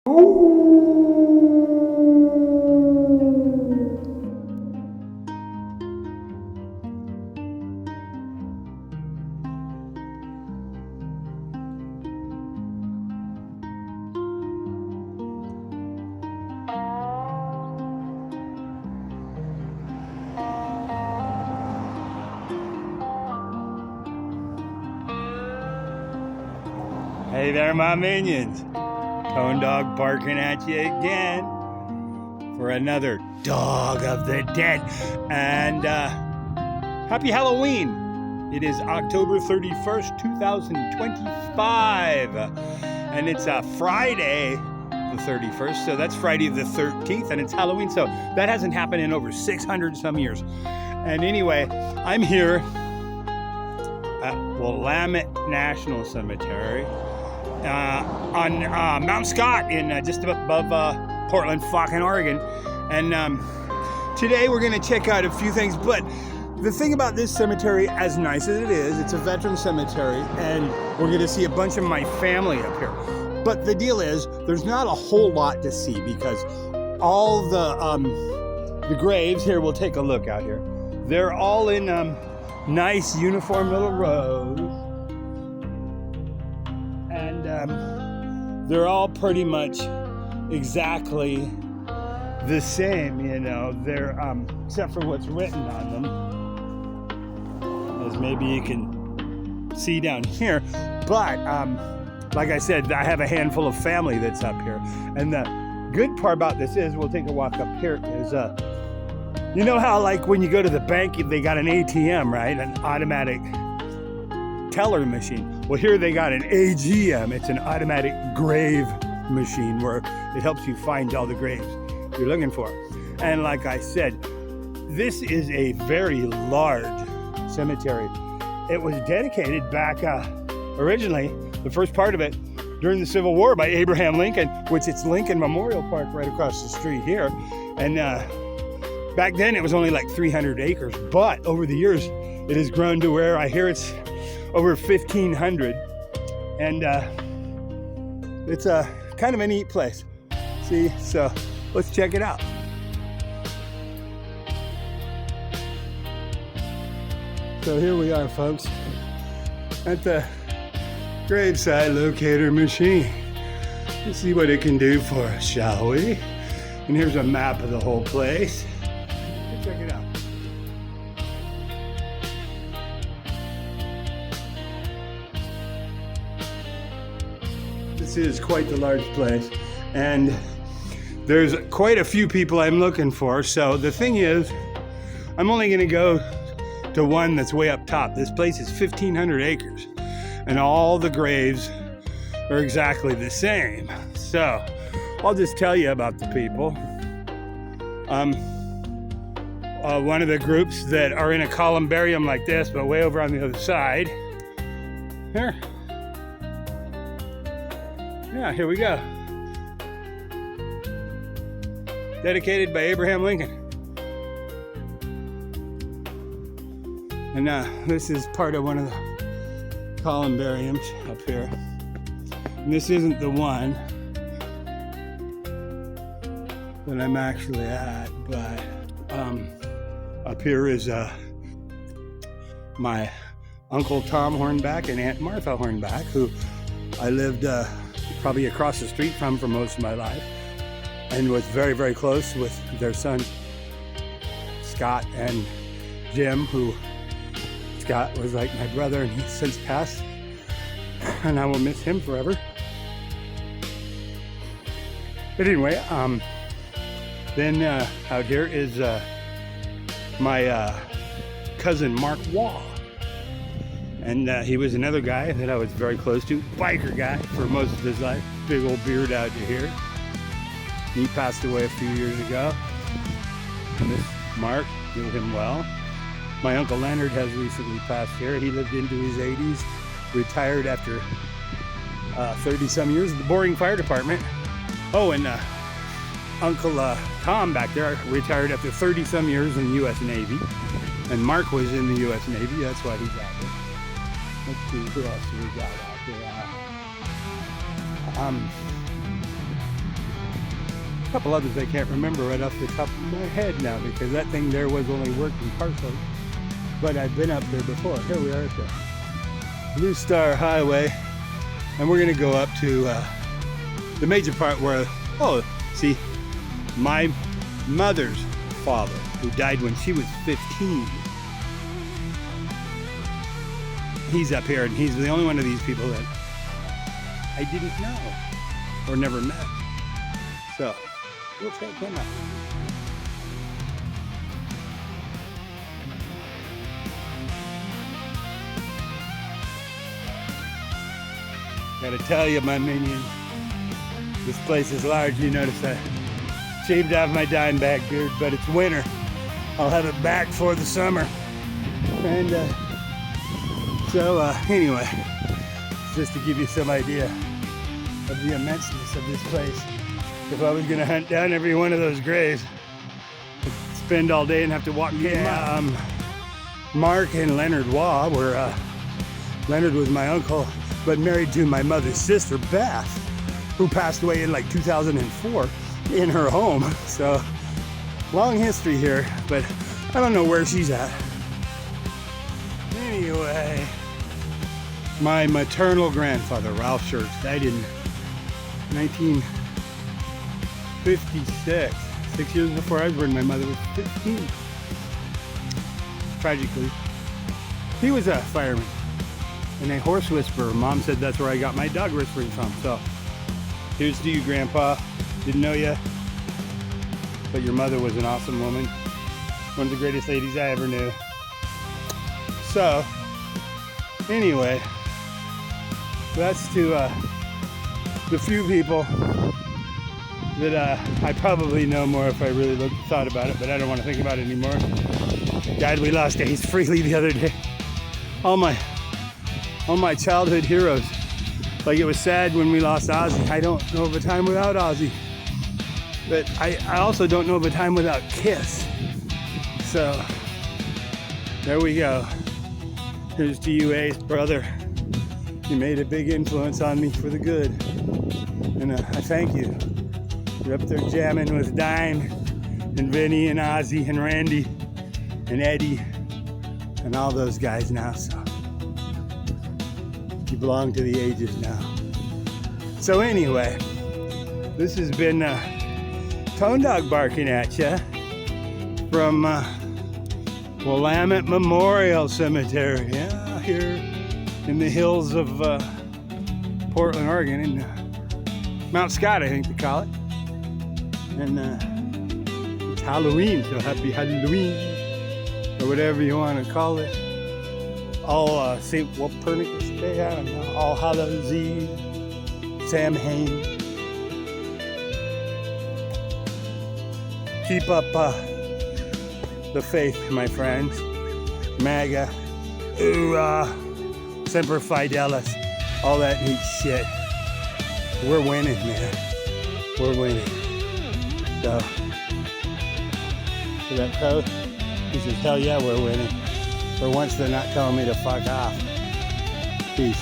Hey there, my minions. Cone Dog barking at you again for another Dog of the Dead. And happy Halloween. It is October 31st, 2025. And it's a Friday the 31st. So that's Friday the 13th. And it's Halloween. So that hasn't happened in over 600 some years. And anyway, I'm here at Willamette National Cemetery. On Mount Scott in just above Portland, fucking Oregon. And today we're going to check out a few things. But the thing about this cemetery, as nice as it is, it's a veteran cemetery, and we're going to see a bunch of my family up here. But the deal is, there's not a whole lot to see because all the graves here, we'll take a look out here. They're all in nice uniform little rows. They're all pretty much exactly the same, you know. They're except for what's written on them, as maybe you can see down here. But like I said, I have a handful of family that's up here, and the good part about this is, we'll take a walk up here, is you know how like when you go to the bank, they got an ATM, right? An automatic teller machine. Well, here they got an AGM. It's an automatic grave machine where it helps you find all the graves you're looking for. And like I said, this is a very large cemetery. It was dedicated back originally, the first part of it, during the Civil War by Abraham Lincoln, which it's Lincoln Memorial Park right across the street here. And back then it was only like 300 acres, but over the years it has grown to where I hear it's over 1,500, and it's a kind of a neat place. See, so let's check it out. So here we are, folks, at the graveside locator machine. Let's see what it can do for us, shall we? And here's a map of the whole place. Let's check it out. This is quite the large place, and there's quite a few people I'm looking for. So the thing is, I'm only going to go to one that's way up top. This place is 1,500 acres, and all the graves are exactly the same. So I'll just tell you about the people. One of the groups that are in a columbarium like this, but way over on the other side. Here. Yeah, here we go. Dedicated by Abraham Lincoln. And this is part of one of the columbariums up here. And this isn't the one that I'm actually at, but up here is my Uncle Tom Hornback and Aunt Martha Hornback, who I lived probably across the street from for most of my life, and was very, very close with their sons, Scott and Jim, who Scott was like my brother, and he's since passed, and I will miss him forever. But anyway, then out here is my cousin Mark Wall. And he was another guy that I was very close to, biker guy for most of his life, big old beard out to here. He passed away a few years ago. And this Mark, knew him well. My Uncle Leonard has recently passed here. He lived into his 80s, retired after 30 some years at the Boring Fire Department. Oh, and Uncle Tom back there retired after 30 some years in the U.S. Navy. And Mark was in the U.S. Navy, that's why he's out there. Let's see, who else we got out there? A couple others I can't remember right off the top of my head now because that thing there was only working partially. But I've been up there before. Here we are at the Blue Star Highway, and we're gonna go up to the major part where, oh, see, my mother's father, who died when she was 15. He's up here, and he's the only one of these people that I didn't know or never met. So we'll check him out. Gotta tell you, my minion, this place is large. You notice I shaved off my dime bag beard, but it's winter. I'll have it back for the summer. And anyway, just to give you some idea of the immenseness of this place. If I was gonna hunt down every one of those graves, I'd spend all day and have to walk in. Mark and Leonard Waugh were, Leonard was my uncle, but married to my mother's sister, Beth, who passed away in like 2004 in her home. So, long history here, but I don't know where she's at. Anyway, my maternal grandfather, Ralph Schurz, died in 1956, 6 years before I was born. My mother was 15. Tragically, he was a fireman and a horse whisperer. Mom said that's where I got my dog whispering from. So here's to you, Grandpa. Didn't know you, but your mother was an awesome woman. One of the greatest ladies I ever knew. So anyway, that's to the few people that I probably know more if I really thought about it, but I don't want to think about it anymore. God, we lost Ace Frehley the other day. All my childhood heroes. Like, it was sad when we lost Ozzy. I don't know of a time without Ozzy. But I also don't know of a time without Kiss. So, there we go. Here's to you, Ace, brother. You made a big influence on me for the good. And I thank you. You're up there jamming with Dime and Vinny and Ozzy and Randy and Eddie and all those guys now. So you belong to the ages now. So anyway, this has been Tone Dog barking at you from Willamette Memorial Cemetery, yeah, here in the hills of Portland, Oregon, in Mount Scott, I think they call it. And it's Halloween, so happy Halloween, or whatever you want to call it. All St. Walpurgis Day, I don't know, All Hallows Eve, Samhain. Keep up the faith, my friends. MAGA, hoorah, Semper Fidelis, all that neat shit. We're winning, man. We're winning. So, for that post, he says, hell yeah, we're winning. For once, they're not telling me to fuck off. Peace.